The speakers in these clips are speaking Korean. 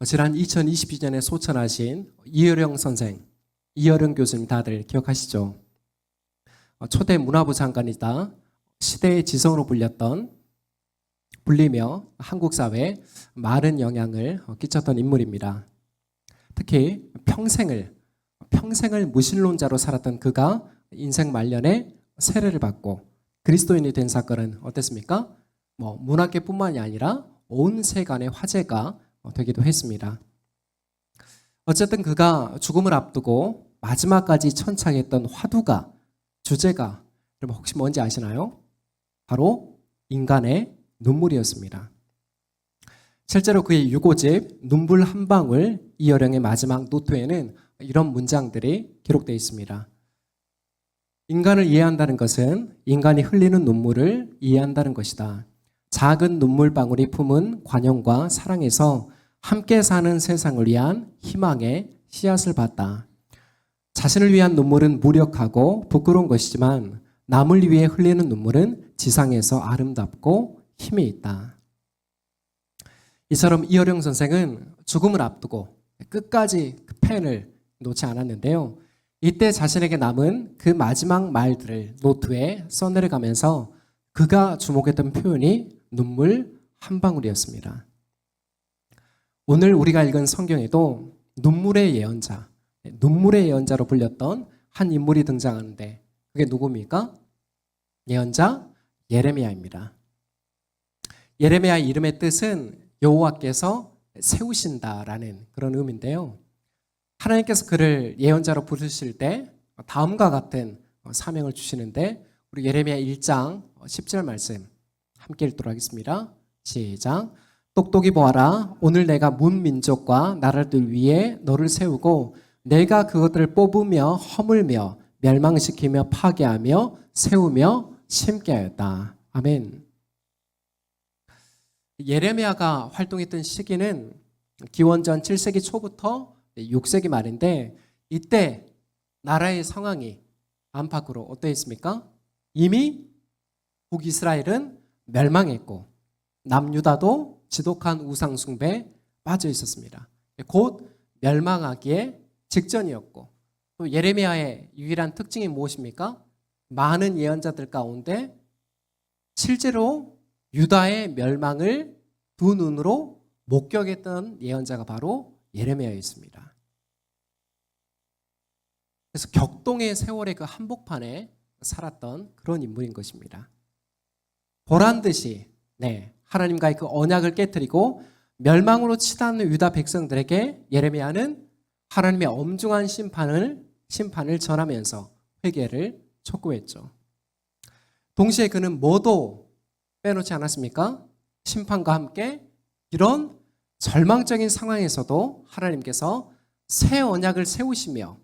지난 2022년에 소천하신 이어령 선생, 이어령 교수님 다들 기억하시죠? 초대 문화부 장관이다 시대의 지성으로 불리며 한국 사회에 많은 영향을 끼쳤던 인물입니다. 특히 평생을 무신론자로 살았던 그가 인생 말년에 세례를 받고 그리스도인이 된 사건은 어땠습니까? 문학계뿐만이 아니라 온 세간의 화제가 되기도 했습니다. 어쨌든 그가 죽음을 앞두고 마지막까지 천창했던 화두가, 주제가 여러분 혹시 뭔지 아시나요? 바로 인간의 눈물이었습니다. 실제로 그의 유고집 눈물 한 방울 이어령의 마지막 노트에는 이런 문장들이 기록되어 있습니다. 인간을 이해한다는 것은 인간이 흘리는 눈물을 이해한다는 것이다. 작은 눈물방울이 품은 관용과 사랑에서 함께 사는 세상을 위한 희망의 씨앗을 봤다. 자신을 위한 눈물은 무력하고 부끄러운 것이지만 남을 위해 흘리는 눈물은 지상에서 아름답고 힘이 있다. 이처럼 이어령 선생은 죽음을 앞두고 끝까지 그 펜을 놓지 않았는데요. 이때 자신에게 남은 그 마지막 말들을 노트에 써내려가면서 그가 주목했던 표현이 눈물 한 방울이었습니다. 오늘 우리가 읽은 성경에도 눈물의 예언자로 불렸던 한 인물이 등장하는데 그게 누굽니까? 예언자 예레미야입니다. 예레미야의 이름의 뜻은 여호와께서 세우신다라는 그런 의미인데요. 하나님께서 그를 예언자로 부르실 때 다음과 같은 사명을 주시는데 우리 예레미야 1장 10절 말씀 함께 읽도록 하겠습니다. 시작. 똑똑히 보아라. 오늘 내가 문 민족과 나라들 위에 너를 세우고 내가 그것들을 뽑으며 허물며 멸망시키며 파괴하며 세우며 심게 하였다. 아멘. 예레미야가 활동했던 시기는 기원전 7세기 초부터 6세기 말인데 이때 나라의 상황이 안팎으로 어떠했습니까? 이미 북이스라엘은 멸망했고 남유다도 지독한 우상 숭배에 빠져 있었습니다. 곧 멸망하기에 직전이었고 또 예레미야의 유일한 특징이 무엇입니까? 많은 예언자들 가운데 실제로 유다의 멸망을 두 눈으로 목격했던 예언자가 바로 예레미야였습니다. 그래서 격동의 세월의 그 한복판에 살았던 그런 인물인 것입니다. 보란 듯이 하나님과의 그 언약을 깨뜨리고 멸망으로 치닫는 유다 백성들에게 예레미야는 하나님의 엄중한 심판을 전하면서 회개를 촉구했죠. 동시에 그는 뭐도 빼놓지 않았습니까? 심판과 함께 이런 절망적인 상황에서도 하나님께서 새 언약을 세우시며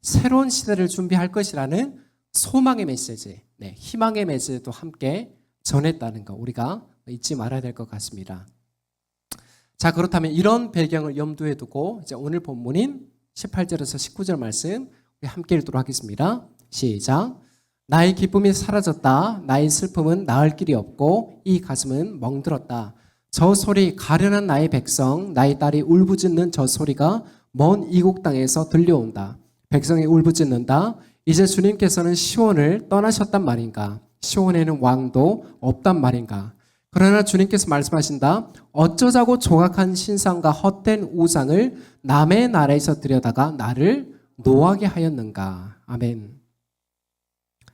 새로운 시대를 준비할 것이라는 소망의 메시지, 희망의 메시지도 함께 전했다는 거 우리가 잊지 말아야 될 것 같습니다. 자, 그렇다면 이런 배경을 염두에 두고 이제 오늘 본문인 18절에서 19절 말씀 우리 함께 읽도록 하겠습니다. 시작. 나의 기쁨이 사라졌다. 나의 슬픔은 나을 길이 없고 이 가슴은 멍들었다. 저 소리 가련한 나의 백성, 나의 딸이 울부짖는 저 소리가 먼 이국 땅에서 들려온다. 백성이 울부짖는다. 이제 주님께서는 시온을 떠나셨단 말인가? 시온에는 왕도 없단 말인가? 그러나 주님께서 말씀하신다. 어쩌자고 조각한 신상과 헛된 우상을 남의 나라에서 들여다가 나를 노하게 하였는가? 아멘.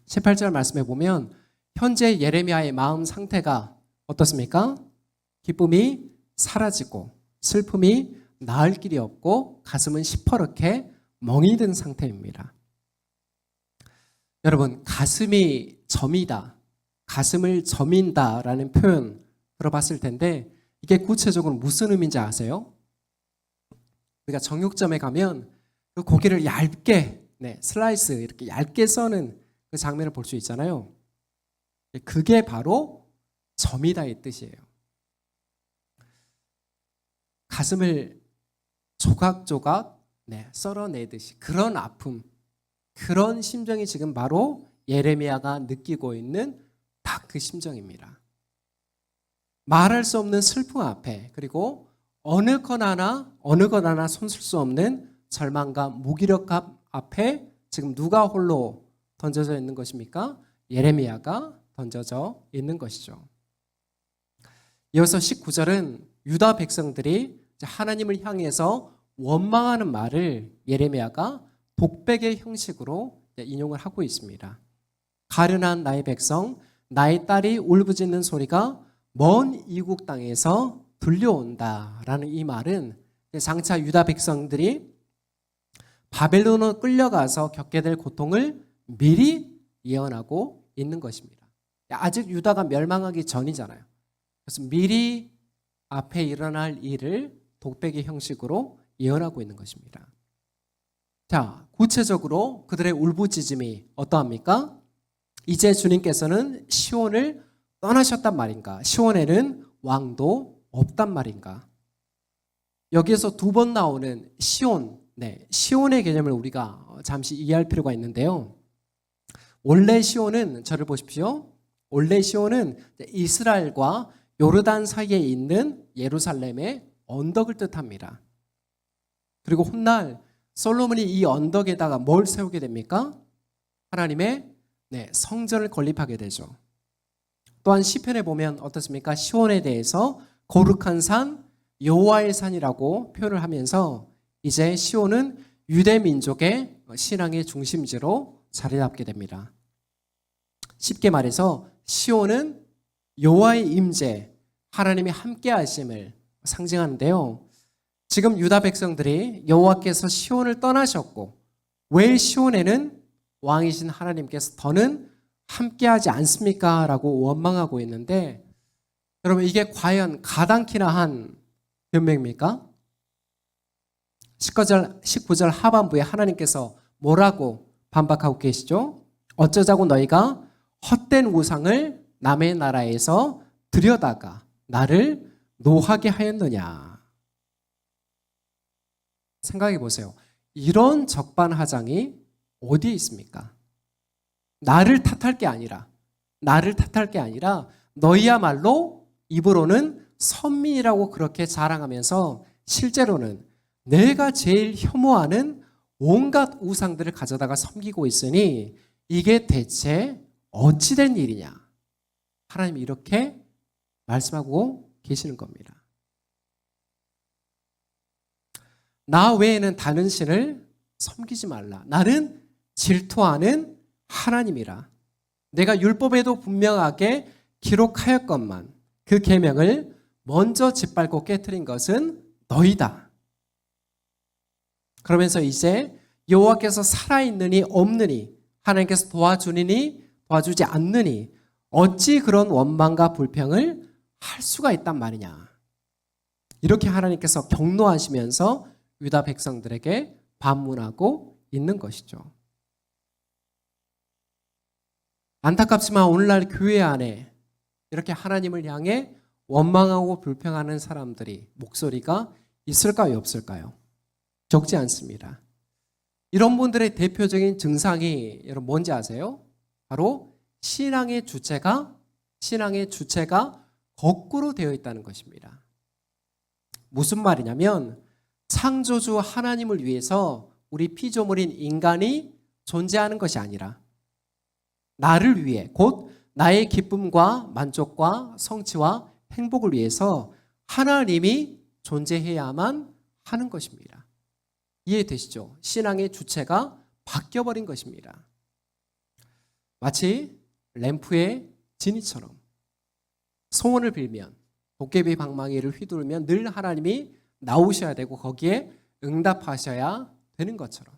18절 말씀해 보면 현재 예레미야의 마음 상태가 어떻습니까? 기쁨이 사라지고 슬픔이 나을 길이 없고 가슴은 시퍼렇게 멍이 든 상태입니다. 여러분, 가슴이 점이다, 가슴을 점인다라는 표현 들어봤을 텐데 이게 구체적으로 무슨 의미인지 아세요? 우리가 정육점에 가면 그 고기를 얇게 슬라이스 이렇게 얇게 써는 그 장면을 볼 수 있잖아요. 그게 바로 점이다의 뜻이에요. 가슴을 조각조각 썰어내듯이 그런 아픔, 그런 심정이 지금 바로 예레미야가 느끼고 있는 딱 그 심정입니다. 말할 수 없는 슬픔 앞에 그리고 어느 것 하나 손쓸 수 없는 절망과 무기력감 앞에 지금 누가 홀로 던져져 있는 것입니까? 예레미야가 던져져 있는 것이죠. 이어서 19절은 유다 백성들이 하나님을 향해서 원망하는 말을 예레미야가 독백의 형식으로 인용을 하고 있습니다. 가련한 나의 백성, 나의 딸이 울부짖는 소리가 먼 이국 땅에서 들려온다라는 이 말은 장차 유다 백성들이 바벨론으로 끌려가서 겪게 될 고통을 미리 예언하고 있는 것입니다. 아직 유다가 멸망하기 전이잖아요. 그래서 미리 앞에 일어날 일을 독백의 형식으로 예언하고 있는 것입니다. 자, 구체적으로 그들의 울부짖음이 어떠합니까? 이제 주님께서는 시온을 떠나셨단 말인가? 시온에는 왕도 없단 말인가? 여기에서 두 번 나오는 시온, 시온의 개념을 우리가 잠시 이해할 필요가 있는데요. 원래 시온은, 저를 보십시오. 원래 시온은 이스라엘과 요르단 사이에 있는 예루살렘의 언덕을 뜻합니다. 그리고 훗날 솔로몬이 이 언덕에다가 뭘 세우게 됩니까? 하나님의 성전을 건립하게 되죠. 또한 시편에 보면 어떻습니까? 시온에 대해서 거룩한 산, 여호와의 산이라고 표현을 하면서 이제 시온은 유대 민족의 신앙의 중심지로 자리 잡게 됩니다. 쉽게 말해서 시온은 여호와의 임재, 하나님이 함께 하심을 상징하는데요. 지금 유다 백성들이 여호와께서 시온을 떠나셨고 왜 시온에는 왕이신 하나님께서 더는 함께하지 않습니까? 라고 원망하고 있는데, 여러분 이게 과연 가당키나 한 변명입니까? 19절 하반부에 하나님께서 뭐라고 반박하고 계시죠? 어쩌자고 너희가 헛된 우상을 남의 나라에서 들여다가 나를 노하게 하였느냐. 생각해 보세요. 이런 적반하장이 어디에 있습니까? 나를 탓할 게 아니라 너희야말로 입으로는 선민이라고 그렇게 자랑하면서 실제로는 내가 제일 혐오하는 온갖 우상들을 가져다가 섬기고 있으니 이게 대체 어찌된 일이냐. 하나님이 이렇게 말씀하고 계시는 겁니다. 나 외에는 다른 신을 섬기지 말라. 나는 질투하는 하나님이라. 내가 율법에도 분명하게 기록하였건만 그 계명을 먼저 짓밟고 깨트린 것은 너희다. 그러면서 이제 여호와께서 살아있느니 없느니, 하나님께서 도와주느니 도와주지 않느니 어찌 그런 원망과 불평을 할 수가 있단 말이냐. 이렇게 하나님께서 경노하시면서 유다 백성들에게 반문하고 있는 것이죠. 안타깝지만 오늘날 교회 안에 이렇게 하나님을 향해 원망하고 불평하는 사람들이 목소리가 있을까요, 없을까요? 적지 않습니다. 이런 분들의 대표적인 증상이 여러분 뭔지 아세요? 바로 신앙의 주체가 거꾸로 되어 있다는 것입니다. 무슨 말이냐면 창조주 하나님을 위해서 우리 피조물인 인간이 존재하는 것이 아니라 나를 위해, 곧 나의 기쁨과 만족과 성취와 행복을 위해서 하나님이 존재해야만 하는 것입니다. 이해되시죠? 신앙의 주체가 바뀌어버린 것입니다. 마치 램프의 진이처럼 소원을 빌면, 도깨비 방망이를 휘두르면 늘 하나님이 나오셔야 되고 거기에 응답하셔야 되는 것처럼.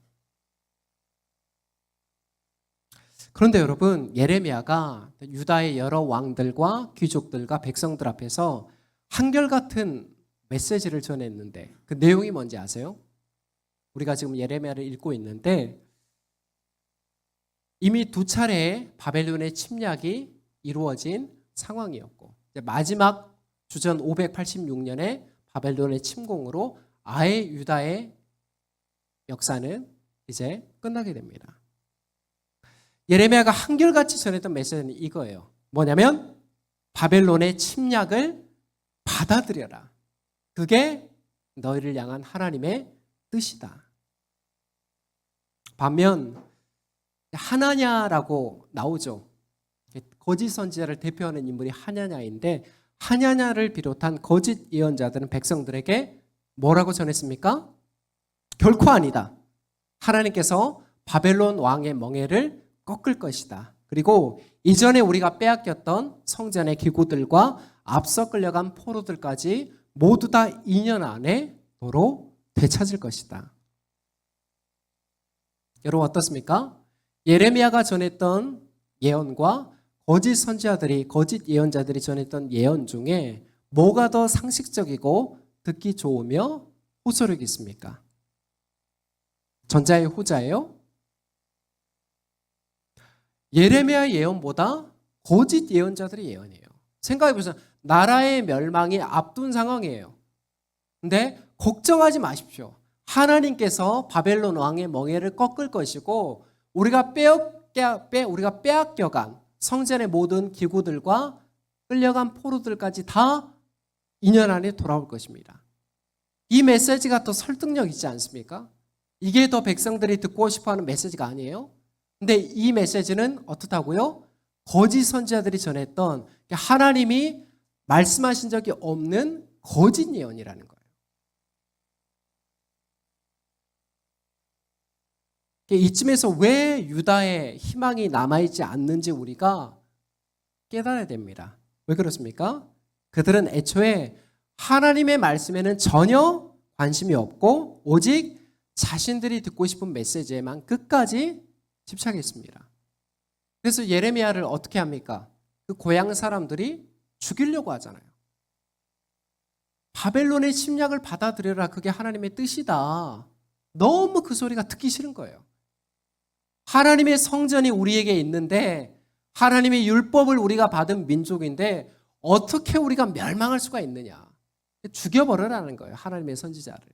그런데 여러분, 예레미야가 유다의 여러 왕들과 귀족들과 백성들 앞에서 한결같은 메시지를 전했는데 그 내용이 뭔지 아세요? 우리가 지금 예레미야를 읽고 있는데 이미 두 차례의 바벨론의 침략이 이루어진 상황이었고 마지막 주전 586년에 바벨론의 침공으로 아예 유다의 역사는 이제 끝나게 됩니다. 예레미야가 한결같이 전했던 메시지는 이거예요. 뭐냐면 바벨론의 침략을 받아들여라. 그게 너희를 향한 하나님의 뜻이다. 반면 하나냐라고 나오죠. 거짓 선지자를 대표하는 인물이 하나냐인데 하나냐를 비롯한 거짓 예언자들은 백성들에게 뭐라고 전했습니까? 결코 아니다. 하나님께서 바벨론 왕의 멍에를 꺾을 것이다. 그리고 이전에 우리가 빼앗겼던 성전의 기구들과 앞서 끌려간 포로들까지 모두 다 2년 안에 도로 되찾을 것이다. 여러분 어떻습니까? 예레미야가 전했던 예언과 거짓 선지자들이, 거짓 예언자들이 전했던 예언 중에 뭐가 더 상식적이고 듣기 좋으며 호소력이 있습니까? 전자의 호자예요? 예레미야 예언보다 거짓 예언자들의 예언이에요. 생각해보세요. 나라의 멸망이 앞둔 상황이에요. 근데 걱정하지 마십시오. 하나님께서 바벨론 왕의 멍에를 꺾을 것이고 우리가 빼앗겨간 성전의 모든 기구들과 끌려간 포로들까지 다 2년 안에 돌아올 것입니다. 이 메시지가 더 설득력 있지 않습니까? 이게 더 백성들이 듣고 싶어하는 메시지가 아니에요? 근데 이 메시지는 어떻다고요? 거짓 선지자들이 전했던 하나님이 말씀하신 적이 없는 거짓 예언이라는 거예요. 이쯤에서 왜 유다의 희망이 남아있지 않는지 우리가 깨달아야 됩니다. 왜 그렇습니까? 그들은 애초에 하나님의 말씀에는 전혀 관심이 없고 오직 자신들이 듣고 싶은 메시지에만 끝까지 집착했습니다. 그래서 예레미야를 어떻게 합니까? 그 고향 사람들이 죽이려고 하잖아요. 바벨론의 침략을 받아들여라. 그게 하나님의 뜻이다. 너무 그 소리가 듣기 싫은 거예요. 하나님의 성전이 우리에게 있는데 하나님의 율법을 우리가 받은 민족인데 어떻게 우리가 멸망할 수가 있느냐. 죽여버리라는 거예요. 하나님의 선지자를.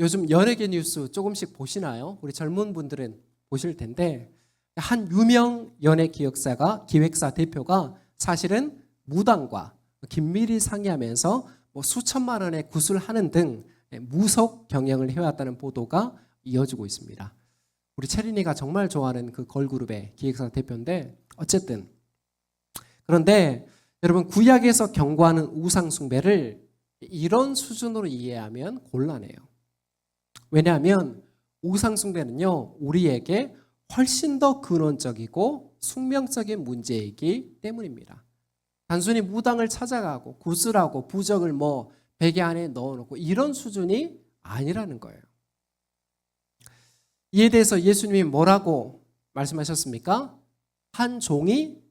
요즘 연예계 뉴스 조금씩 보시나요? 우리 젊은 분들은 보실 텐데 한 유명 연예 기획사 대표가 사실은 무당과 긴밀히 상의하면서 수천만 원의 굿을 하는 등 무속 경영을 해왔다는 보도가 이어지고 있습니다. 우리 채린이가 정말 좋아하는 그 걸그룹의 기획사 대표인데 어쨌든 그런데 여러분 구약에서 경고하는 우상 숭배를 이런 수준으로 이해하면 곤란해요. 왜냐하면 우상 숭배는요 우리에게 훨씬 더 근원적이고 숙명적인 문제이기 때문입니다. 단순히 무당을 찾아가고 굿을 하고 부적을 베개 안에 넣어놓고 이런 수준이 아니라는 거예요. 이에 대해서 예수님이 뭐라고 말씀하셨습니까? 한 종이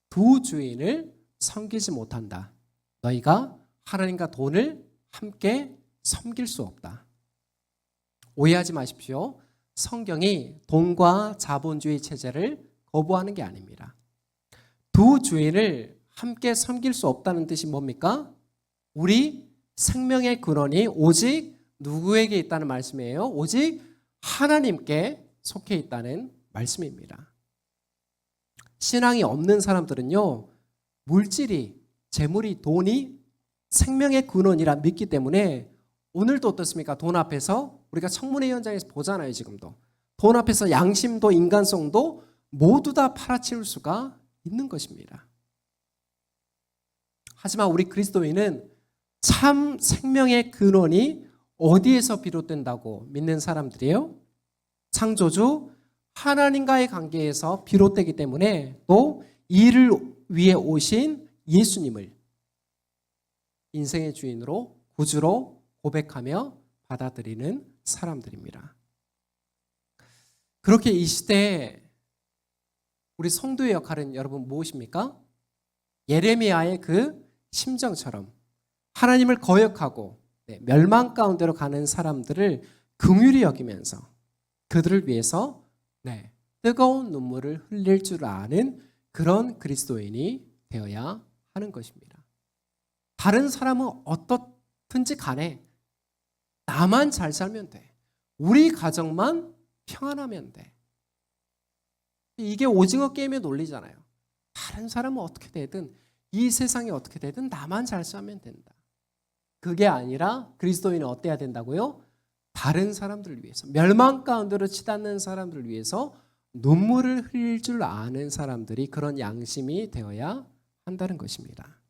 두 주인을 섬기지 못한다. 너희가 하나님과 돈을 함께 섬길 수 없다. 오해하지 마십시오. 성경이 돈과 자본주의 체제를 거부하는 게 아닙니다. 두 주인을 함께 섬길 수 없다는 뜻이 뭡니까? 우리 생명의 근원이 오직 누구에게 있다는 말씀이에요? 오직 하나님께 속해 있다는 말씀입니다. 신앙이 없는 사람들은요, 물질이, 재물이, 돈이 생명의 근원이라 믿기 때문에 오늘도 어떻습니까? 돈 앞에서 우리가 청문회 현장에서 보잖아요, 지금도. 돈 앞에서 양심도 인간성도 모두 다 팔아치울 수가 있는 것입니다. 하지만 우리 그리스도인은 참 생명의 근원이 어디에서 비롯된다고 믿는 사람들이에요? 창조주 하나님과의 관계에서 비롯되기 때문에 또 이를 위해 오신 예수님을 인생의 주인으로 구주로 고백하며 받아들이는 사람들입니다. 그렇게 이 시대에 우리 성도의 역할은 여러분 무엇입니까? 예레미야의 그 심정처럼 하나님을 거역하고 멸망 가운데로 가는 사람들을 긍휼히 여기면서 그들을 위해서 뜨거운 눈물을 흘릴 줄 아는 그런 그리스도인이 되어야 하는 것입니다. 다른 사람은 어떻든지 간에 나만 잘 살면 돼. 우리 가정만 평안하면 돼. 이게 오징어 게임의 논리잖아요. 다른 사람은 어떻게 되든 이 세상이 어떻게 되든 나만 잘 살면 된다. 그게 아니라 그리스도인은 어때야 된다고요? 다른 사람들을 위해서, 멸망 가운데로 치닫는 사람들을 위해서 눈물을 흘릴 줄 아는 사람들이 그런 양심이 되어야 한다는 것입니다.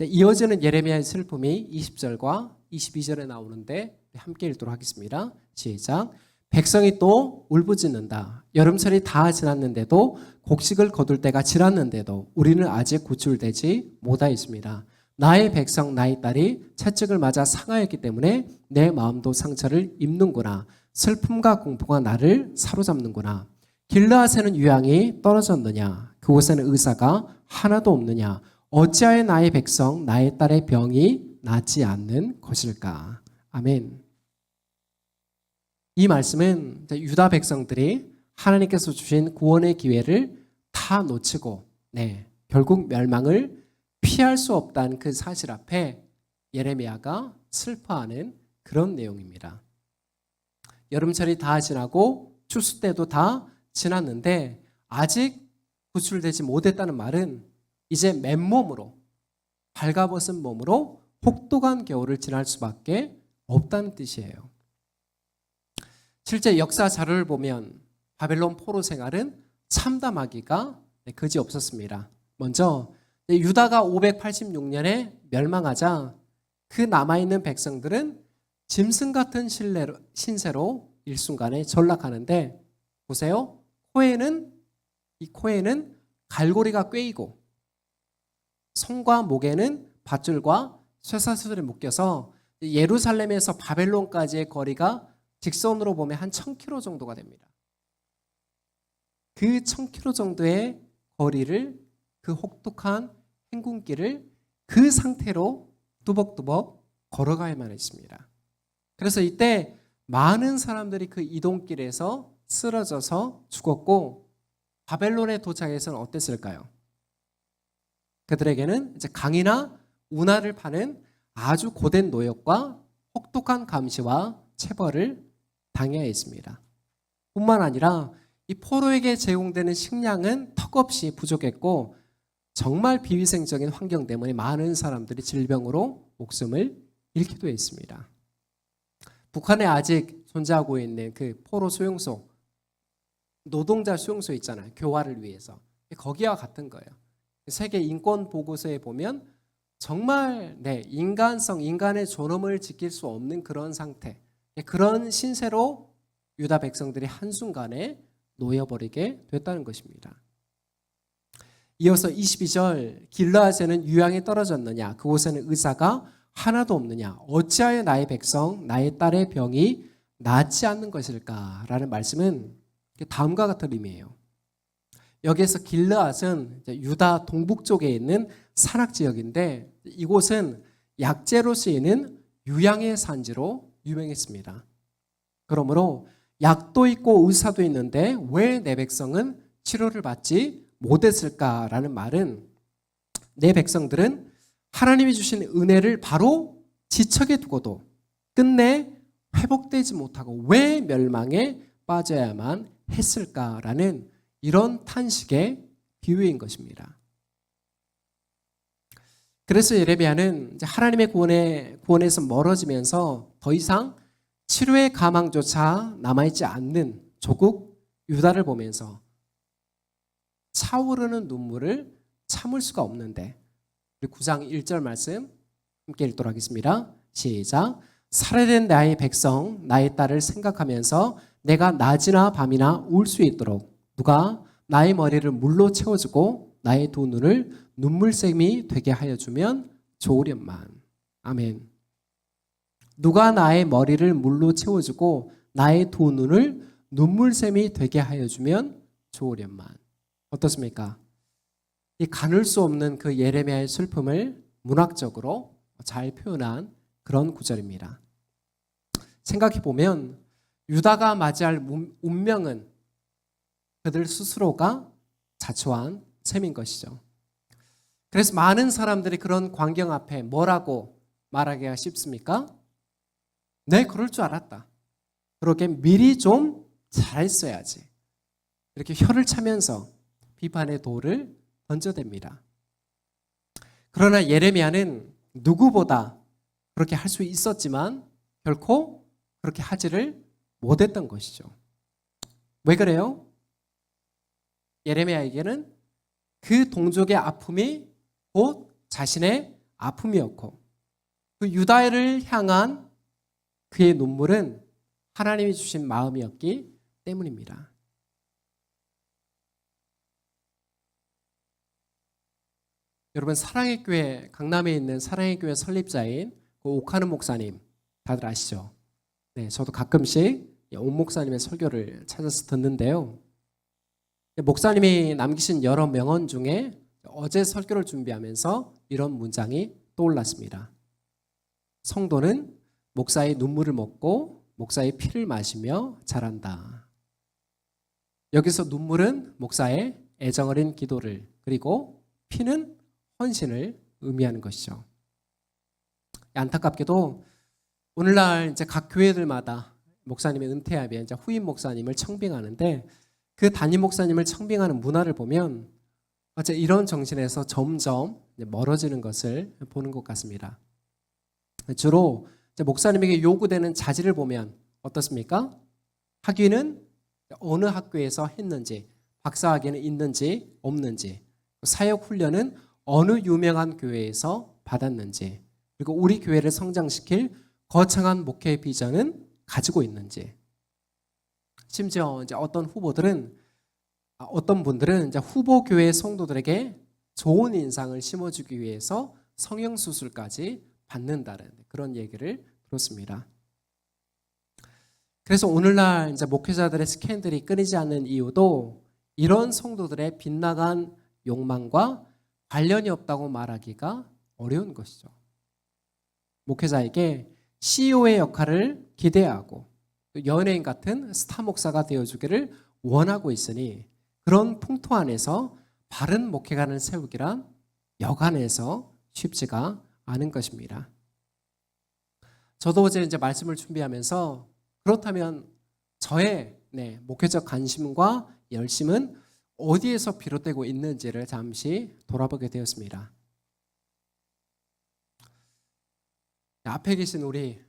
이어지는 예레미야의 슬픔이 20절과 22절에 나오는데 함께 읽도록 하겠습니다. 시작. 백성이 또 울부짖는다. 여름철이 다 지났는데도 곡식을 거둘 때가 지났는데도 우리는 아직 구출되지 못하였습니다. 나의 백성 나의 딸이 채찍을 맞아 상하였기 때문에 내 마음도 상처를 입는구나. 슬픔과 공포가 나를 사로잡는구나. 길르앗에는 유향이 떨어졌느냐? 그곳에는 의사가 하나도 없느냐? 어찌하여 나의 백성 나의 딸의 병이 낫지 않는 것일까? 아멘. 이 말씀은 유다 백성들이 하나님께서 주신 구원의 기회를 다 놓치고 결국 멸망을 피할 수 없다는 그 사실 앞에 예레미야가 슬퍼하는 그런 내용입니다. 여름철이 다 지나고 추수 때도 다 지났는데 아직 구출되지 못했다는 말은 이제 맨몸으로, 발가벗은 몸으로 혹독한 겨울을 지날 수밖에 없다는 뜻이에요. 실제 역사 자료를 보면 바벨론 포로 생활은 참담하기가 그지없었습니다. 먼저 유다가 586년에 멸망하자 그 남아있는 백성들은 짐승 같은 신세로 일순간에 전락하는데, 보세요. 이 코에는 갈고리가 꿰이고 손과 목에는 밧줄과 쇠사슬이 묶여서 예루살렘에서 바벨론까지의 거리가 직선으로 보면 한 1000km 정도가 됩니다. 그 1000km 정도의 거리를, 그 혹독한 행군길을 그 상태로 뚜벅뚜벅 걸어가야만 했습니다. 그래서 이때 많은 사람들이 그 이동길에서 쓰러져서 죽었고, 바벨론에 도착해서는 어땠을까요? 그들에게는 이제 강이나 운하를 파는 아주 고된 노역과 혹독한 감시와 체벌을 당해야 했습니다. 뿐만 아니라 이 포로에게 제공되는 식량은 턱없이 부족했고, 정말 비위생적인 환경 때문에 많은 사람들이 질병으로 목숨을 잃기도 했습니다. 북한에 아직 존재하고 있는 그 포로 수용소, 노동자 수용소 있잖아요. 교화를 위해서. 거기와 같은 거예요. 세계 인권 보고서에 보면 정말 인간성, 인간의 존엄을 지킬 수 없는 그런 상태, 그런 신세로 유다 백성들이 한순간에 놓여버리게 됐다는 것입니다. 이어서 22절, 길르앗에는 유향이 떨어졌느냐? 그곳에는 의사가 하나도 없느냐? 어찌하여 나의 백성, 나의 딸의 병이 낫지 않는 것일까? 라는 말씀은 다음과 같은 의미예요. 여기에서 길르앗은 유다 동북쪽에 있는 산악지역인데, 이곳은 약재로 쓰이는 유향의 산지로 유명했습니다. 그러므로 약도 있고 의사도 있는데 왜 내 백성은 치료를 받지 못했을까라는 말은, 내 백성들은 하나님이 주신 은혜를 바로 지척에 두고도 끝내 회복되지 못하고 왜 멸망에 빠져야만 했을까라는 이런 탄식의 비유인 것입니다. 그래서 예레미야는 하나님의 구원에서 멀어지면서 더 이상 치료의 가망조차 남아있지 않는 조국 유다를 보면서 차오르는 눈물을 참을 수가 없는데, 우리 9장 1절 말씀 함께 읽도록 하겠습니다. 시작. 살해된 나의 백성 나의 딸을 생각하면서 내가 낮이나 밤이나 울 수 있도록 누가 나의 머리를 물로 채워주고 나의 두 눈을 눈물샘이 되게 하여 주면 좋으련만. 아멘. 누가 나의 머리를 물로 채워주고 나의 두 눈을 눈물샘이 되게 하여 주면 좋으련만. 어떻습니까? 이 가눌 수 없는 그 예레미야의 슬픔을 문학적으로 잘 표현한 그런 구절입니다. 생각해 보면 유다가 맞이할 운명은 그들 스스로가 자초한 셈인 것이죠. 그래서 많은 사람들이 그런 광경 앞에 뭐라고 말하기가 쉽습니까? 네, 그럴 줄 알았다. 그렇게 미리 좀 잘했어야지. 이렇게 혀를 차면서 비판의 돌을 던져댑니다. 그러나 예레미야는 누구보다 그렇게 할 수 있었지만 결코 그렇게 하지를 못했던 것이죠. 왜 그래요? 예레미야에게는 그 동족의 아픔이 곧 자신의 아픔이었고 그 유다를 향한 그의 눈물은 하나님이 주신 마음이었기 때문입니다. 여러분, 사랑의 교회, 강남에 있는 사랑의 교회 설립자인 그 옥하는 목사님 다들 아시죠? 네, 저도 가끔씩 옥 목사님의 설교를 찾아서 듣는데요. 목사님이 남기신 여러 명언 중에 어제 설교를 준비하면서 이런 문장이 떠올랐습니다. 성도는 목사의 눈물을 먹고 목사의 피를 마시며 자란다. 여기서 눈물은 목사의 애정 어린 기도를, 그리고 피는 헌신을 의미하는 것이죠. 안타깝게도 오늘날 이제 각 교회들마다 목사님의 은퇴하면 이제 후임 목사님을 청빙하는데 그 담임 목사님을 청빙하는 문화를 보면 어째 이런 정신에서 점점 멀어지는 것을 보는 것 같습니다. 주로 목사님에게 요구되는 자질을 보면 어떻습니까? 학위는 어느 학교에서 했는지, 박사학위는 있는지 없는지, 사역 훈련은 어느 유명한 교회에서 받았는지, 그리고 우리 교회를 성장시킬 거창한 목회 비전은 가지고 있는지. 심지어 이제 어떤 분들은 이제 후보 교회 성도들에게 좋은 인상을 심어주기 위해서 성형수술까지 받는다는 그런 얘기를 들었습니다. 그래서 오늘날 이제 목회자들의 스캔들이 끊이지 않는 이유도 이런 성도들의 빗나간 욕망과 관련이 없다고 말하기가 어려운 것이죠. 목회자에게 CEO의 역할을 기대하고 연예인 같은 스타 목사가 되어주기를 원하고 있으니 그런 풍토 안에서 바른 목회관을 세우기란 여간해서 쉽지가 않은 것입니다. 저도 어제 이제 말씀을 준비하면서 그렇다면 저의 목회적 관심과 열심은 어디에서 비롯되고 있는지를 잠시 돌아보게 되었습니다. 앞에 계신 우리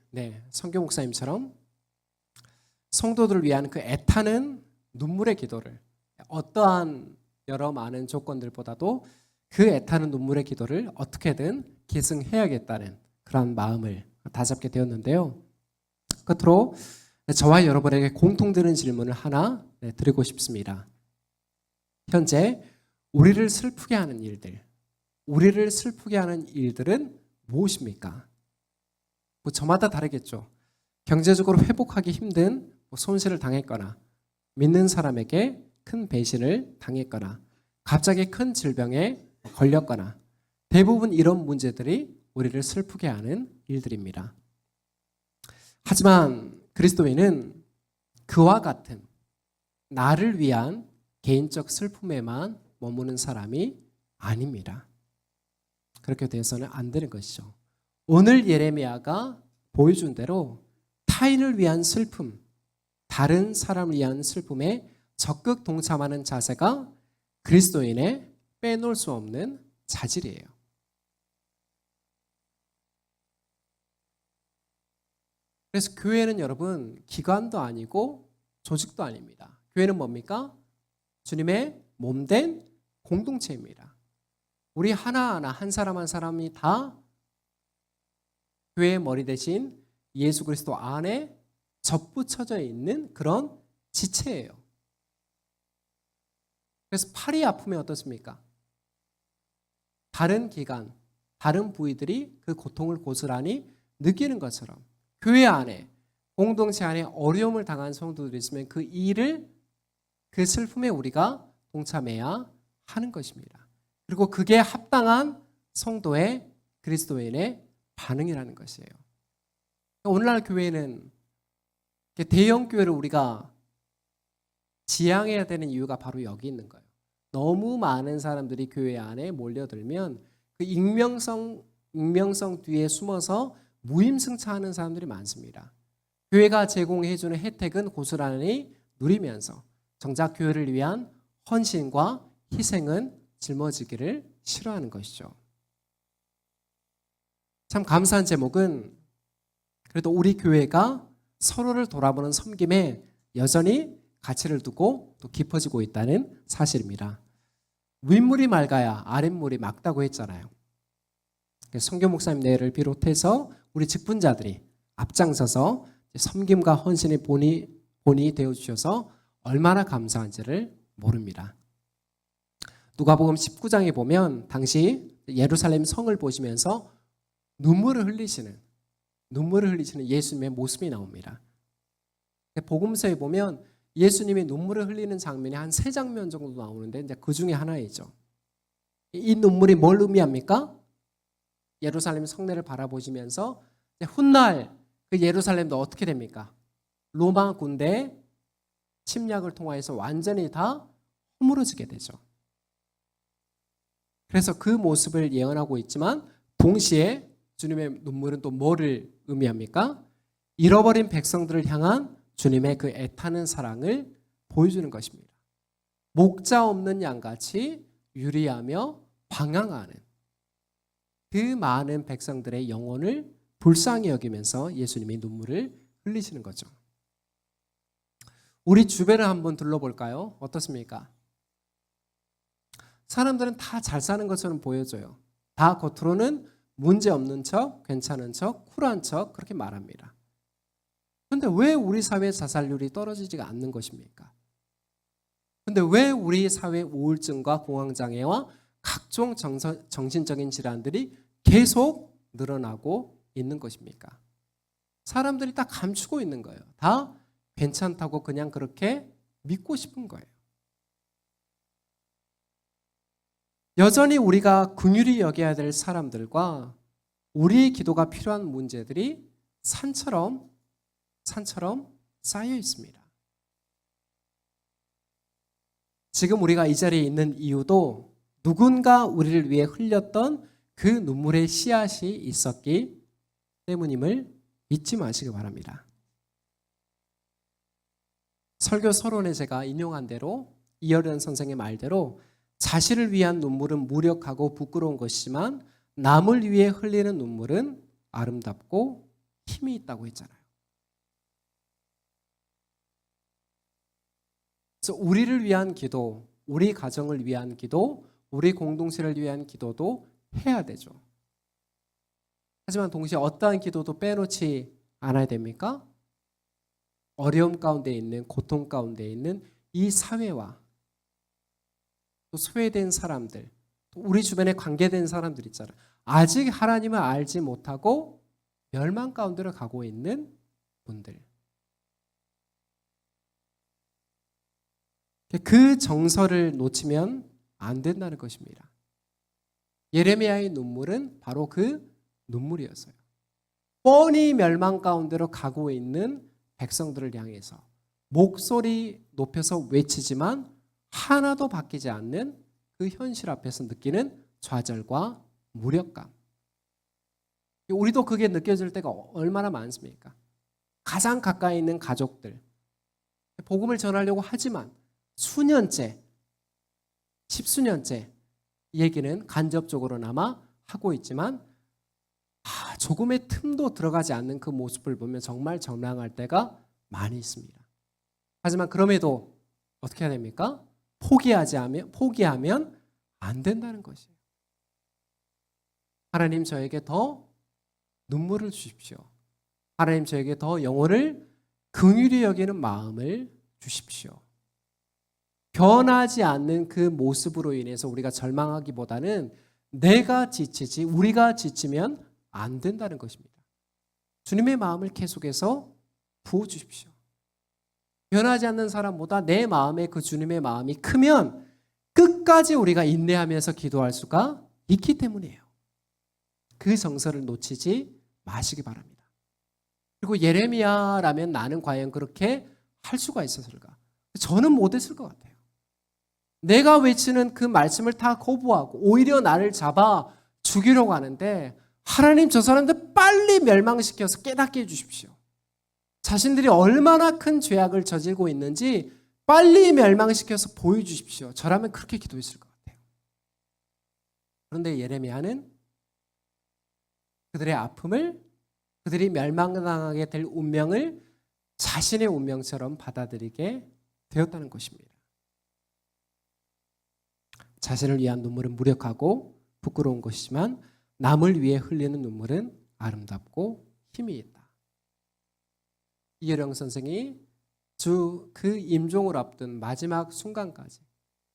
성교 목사님처럼 성도들을 위한 그 애타는 눈물의 기도를, 어떠한 여러 많은 조건들보다도 그 애타는 눈물의 기도를 어떻게든 계승해야겠다는 그런 마음을 다잡게 되었는데요. 끝으로 저와 여러분에게 공통되는 질문을 하나 드리고 싶습니다. 현재 우리를 슬프게 하는 일들은 무엇입니까? 저마다 다르겠죠. 경제적으로 회복하기 힘든 손실을 당했거나, 믿는 사람에게 큰 배신을 당했거나, 갑자기 큰 질병에 걸렸거나, 대부분 이런 문제들이 우리를 슬프게 하는 일들입니다. 하지만 그리스도인은 그와 같은 나를 위한 개인적 슬픔에만 머무는 사람이 아닙니다. 그렇게 돼서는 안 되는 것이죠. 오늘 예레미야가 보여준 대로 타인을 위한 슬픔, 다른 사람을 위한 슬픔에 적극 동참하는 자세가 그리스도인의 빼놓을 수 없는 자질이에요. 그래서 교회는 여러분 기관도 아니고 조직도 아닙니다. 교회는 뭡니까? 주님의 몸된 공동체입니다. 우리 하나하나 한 사람 한 사람이 다 교회의 머리 대신 예수 그리스도 안에 접붙여져 있는 그런 지체예요. 그래서 팔이 아프면 어떻습니까? 다른 기관, 다른 부위들이 그 고통을 고스란히 느끼는 것처럼 교회 안에, 공동체 안에 어려움을 당한 성도들이 있으면 그 슬픔에 우리가 동참해야 하는 것입니다. 그리고 그게 합당한 성도의 그리스도인의 반응이라는 것이에요. 오늘날 교회는 대형 교회를 우리가 지향해야 되는 이유가 바로 여기 있는 거예요. 너무 많은 사람들이 교회 안에 몰려들면 그 익명성 뒤에 숨어서 무임승차하는 사람들이 많습니다. 교회가 제공해주는 혜택은 고스란히 누리면서 정작 교회를 위한 헌신과 희생은 짊어지기를 싫어하는 것이죠. 참 감사한 제목은 그래도 우리 교회가 서로를 돌아보는 섬김에 여전히 가치를 두고 또 깊어지고 있다는 사실입니다. 윗물이 맑아야 아랫물이 맑다고 했잖아요. 성교 목사님 내를 비롯해서 우리 직분자들이 앞장서서 섬김과 헌신의 본이 되어주셔서 얼마나 감사한지를 모릅니다. 누가복음 19장에 보면 당시 예루살렘 성을 보시면서 눈물을 흘리시는 예수님의 모습이 나옵니다. 복음서에 보면 예수님이 눈물을 흘리는 장면이 한 3장면 정도 나오는데 이제 그 중에 하나이죠. 이 눈물이 뭘 의미합니까? 예루살렘 성내를 바라보시면서 훗날 그 예루살렘도 어떻게 됩니까? 로마 군대 침략을 통하여서 완전히 다 허물어지게 되죠. 그래서 그 모습을 예언하고 있지만 동시에 주님의 눈물은 또 뭐를 의미합니까? 잃어버린 백성들을 향한 주님의 그 애타는 사랑을 보여주는 것입니다. 목자 없는 양같이 유리하며 방황하는 그 많은 백성들의 영혼을 불쌍히 여기면서 예수님이 눈물을 흘리시는 거죠. 우리 주변을 한번 둘러볼까요? 어떻습니까? 사람들은 다 잘 사는 것처럼 보여져요. 다 겉으로는 문제 없는 척, 괜찮은 척, 쿨한 척 그렇게 말합니다. 그런데 왜 우리 사회 자살률이 떨어지지가 않는 것입니까? 그런데 왜 우리 사회 우울증과 공황장애와 각종 정신적인 질환들이 계속 늘어나고 있는 것입니까? 사람들이 다 감추고 있는 거예요. 다 괜찮다고 그냥 그렇게 믿고 싶은 거예요. 여전히 우리가 긍휼히 여겨야 될 사람들과 우리의 기도가 필요한 문제들이 산처럼 쌓여 있습니다. 지금 우리가 이 자리에 있는 이유도 누군가 우리를 위해 흘렸던 그 눈물의 씨앗이 있었기 때문임을 잊지 마시기 바랍니다. 설교 서론에 제가 인용한 대로 이어른 선생의 말대로 자신을 위한 눈물은 무력하고 부끄러운 것이지만 남을 위해 흘리는 눈물은 아름답고 힘이 있다고 했잖아요. 그래서 우리를 위한 기도, 우리 가정을 위한 기도, 우리 공동체를 위한 기도도 해야 되죠. 하지만 동시에 어떠한 기도도 빼놓지 않아야 됩니까? 어려움 가운데 있는, 고통 가운데 있는 이 사회와 또 소외된 사람들, 또 우리 주변에 관계된 사람들 있잖아요. 아직 하나님을 알지 못하고 멸망 가운데로 가고 있는 분들. 그 정서를 놓치면 안 된다는 것입니다. 예레미야의 눈물은 바로 그 눈물이었어요. 뻔히 멸망 가운데로 가고 있는 백성들을 향해서 목소리 높여서 외치지만 하나도 바뀌지 않는 그 현실 앞에서 느끼는 좌절과 무력감. 우리도 그게 느껴질 때가 얼마나 많습니까? 가장 가까이 있는 가족들, 복음을 전하려고 하지만 수년째, 10수년째 이 얘기는 간접적으로나마 하고 있지만 조금의 틈도 들어가지 않는 그 모습을 보면 정말 절망할 때가 많이 있습니다. 하지만 그럼에도 어떻게 해야 됩니까? 포기하면 안 된다는 것이에요. 하나님 저에게 더 눈물을 주십시오. 하나님 저에게 더 영혼을 긍휼히 여기는 마음을 주십시오. 변하지 않는 그 모습으로 인해서 우리가 절망하기보다는 내가 지치지 우리가 지치면 안 된다는 것입니다. 주님의 마음을 계속해서 부어주십시오. 변하지 않는 사람보다 내 마음에 그 주님의 마음이 크면 끝까지 우리가 인내하면서 기도할 수가 있기 때문이에요. 그 정서를 놓치지 마시기 바랍니다. 그리고 예레미야라면 나는 과연 그렇게 할 수가 있었을까? 저는 못했을 것 같아요. 내가 외치는 그 말씀을 다 거부하고 오히려 나를 잡아 죽이려고 하는데 하나님 저 사람들 빨리 멸망시켜서 깨닫게 해주십시오. 자신들이 얼마나 큰 죄악을 저지르고 있는지 빨리 멸망시켜서 보여주십시오. 저라면 그렇게 기도했을 것 같아요. 그런데 예레미야는 그들의 아픔을, 그들이 멸망당하게 될 운명을 자신의 운명처럼 받아들이게 되었다는 것입니다. 자신을 위한 눈물은 무력하고 부끄러운 것이지만 남을 위해 흘리는 눈물은 아름답고 힘이 있다. 이혜령 선생이 주 그 임종을 앞둔 마지막 순간까지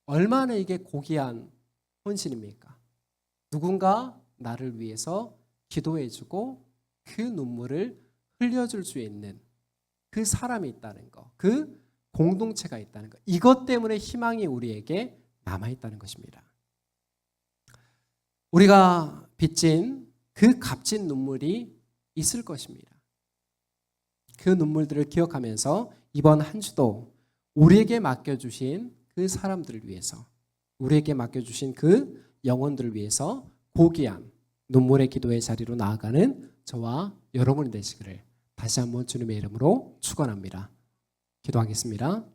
얼마나 이게 고귀한 헌신입니까? 누군가 나를 위해서 기도해주고 그 눈물을 흘려줄 수 있는 그 사람이 있다는 것, 그 공동체가 있다는 것, 이것 때문에 희망이 우리에게 남아있다는 것입니다. 우리가 빚진 그 값진 눈물이 있을 것입니다. 그 눈물들을 기억하면서 이번 한 주도 우리에게 맡겨주신 그 사람들을 위해서, 우리에게 맡겨주신 그 영혼들을 위해서 고귀한 눈물의 기도의 자리로 나아가는 저와 여러분이 되시기를 다시 한번 주님의 이름으로 축원합니다. 기도하겠습니다.